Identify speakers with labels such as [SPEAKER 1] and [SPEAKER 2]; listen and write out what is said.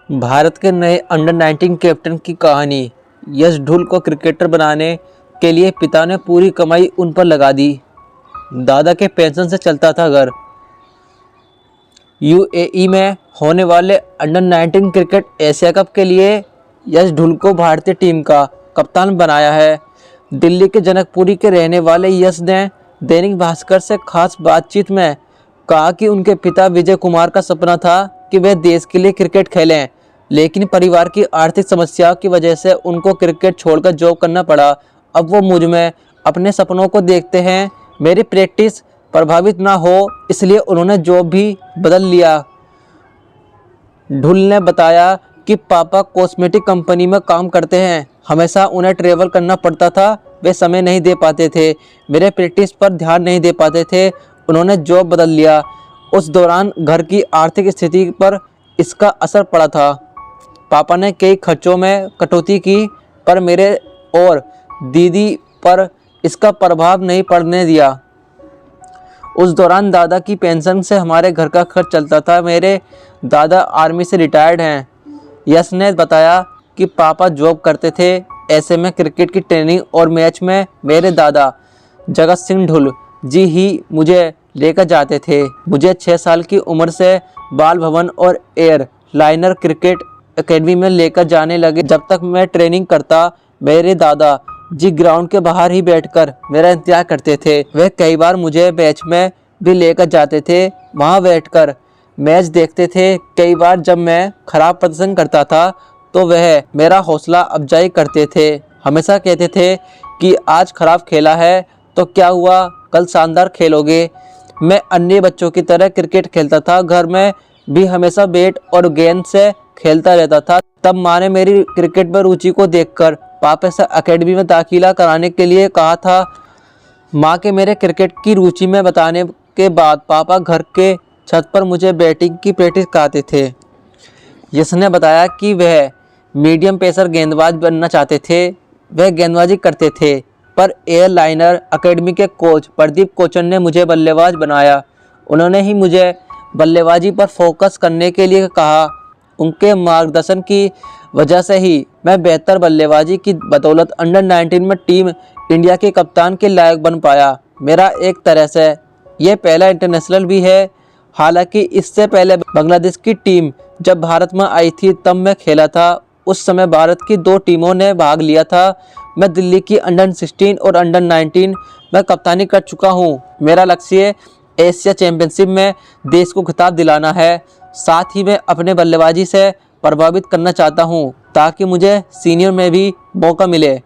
[SPEAKER 1] भारत के नए under 19 captain की कहानी। यश ढुल को क्रिकेटर बनाने के लिए पिता ने पूरी कमाई उन पर लगा दी। दादा के पेंशन से चलता था घर। यूएई में होने वाले अंडर 19 क्रिकेट एशिया कप के लिए यश ढुल को भारतीय टीम का कप्तान बनाया है। दिल्ली के जनकपुरी के रहने वाले यश ने दैनिक भास्कर से खास बातचीत में कहा कि उनके पिता विजय कुमार का सपना था कि वे देश के लिए क्रिकेट खेलें, लेकिन परिवार की आर्थिक समस्याओं की वजह से उनको क्रिकेट छोड़कर जॉब करना पड़ा। अब वो मुझ में अपने सपनों को देखते हैं। मेरी प्रैक्टिस प्रभावित ना हो इसलिए उन्होंने जॉब भी बदल लिया। ढुल ने बताया कि पापा कॉस्मेटिक कंपनी में काम करते हैं, हमेशा उन्हें ट्रैवल करना पड़ता था, वे समय नहीं दे पाते थे, मेरे प्रैक्टिस पर ध्यान नहीं दे पाते थे, उन्होंने जॉब बदल लिया। उस दौरान घर की आर्थिक स्थिति पर इसका असर पड़ा था। पापा ने कई खर्चों में कटौती की, पर मेरे और दीदी पर इसका प्रभाव नहीं पड़ने दिया। उस दौरान दादा की पेंशन से हमारे घर का खर्च चलता था। मेरे दादा आर्मी से रिटायर्ड हैं। यश ने बताया कि पापा जॉब करते थे, ऐसे में क्रिकेट की ट्रेनिंग और मैच में मेरे दादा जगत सिंह ढुल जी ही मुझे लेकर जाते थे। मुझे 6 साल की उम्र से बाल भवन और एयर लाइनर क्रिकेट एकेडमी में लेकर जाने लगे। जब तक मैं ट्रेनिंग करता, मेरे दादा जी ग्राउंड के बाहर ही बैठकर मेरा इंतजार करते थे। वे कई बार मुझे मैच में भी लेकर जाते थे, वहां बैठकर मैच देखते थे। कई बार जब मैं खराब प्रदर्शन करता था तो वह मेरा हौसला अफजाई करते थे। हमेशा कहते थे कि आज खराब खेला है तो क्या हुआ, कल शानदार खेलोगे। मैं अन्य बच्चों की तरह क्रिकेट खेलता था, घर में भी हमेशा बैट और गेंद से खेलता रहता था। तब माँ ने मेरी क्रिकेट में रुचि को देखकर पापा से एकेडमी में दाखिला कराने के लिए कहा था। माँ के मेरे क्रिकेट की रुचि में बताने के बाद पापा घर के छत पर मुझे बैटिंग की प्रैक्टिस कराते थे। यश ने बताया कि वह मीडियम पेसर गेंदबाज बनना चाहते थे। वह गेंदबाजी करते थे, पर एयरलाइनर एकेडमी के कोच प्रदीप कोचन ने मुझे बल्लेबाज बनाया। उन्होंने ही मुझे बल्लेबाजी पर फोकस करने के लिए कहा। उनके मार्गदर्शन की वजह से ही मैं बेहतर बल्लेबाजी की बदौलत अंडर 19 में टीम इंडिया के कप्तान के लायक बन पाया। मेरा एक तरह से यह पहला इंटरनेशनल भी है। हालांकि इससे पहले बांग्लादेश की टीम जब भारत में आई थी तब मैं खेला था। उस समय भारत की 2 टीमों ने भाग लिया था। मैं दिल्ली की अंडर 16 और अंडर 19 में कप्तानी कर चुका हूं। मेरा लक्ष्य एशिया चैंपियनशिप में देश को खिताब दिलाना है। साथ ही मैं अपने बल्लेबाजी से प्रभावित करना चाहता हूं ताकि मुझे सीनियर में भी मौका मिले।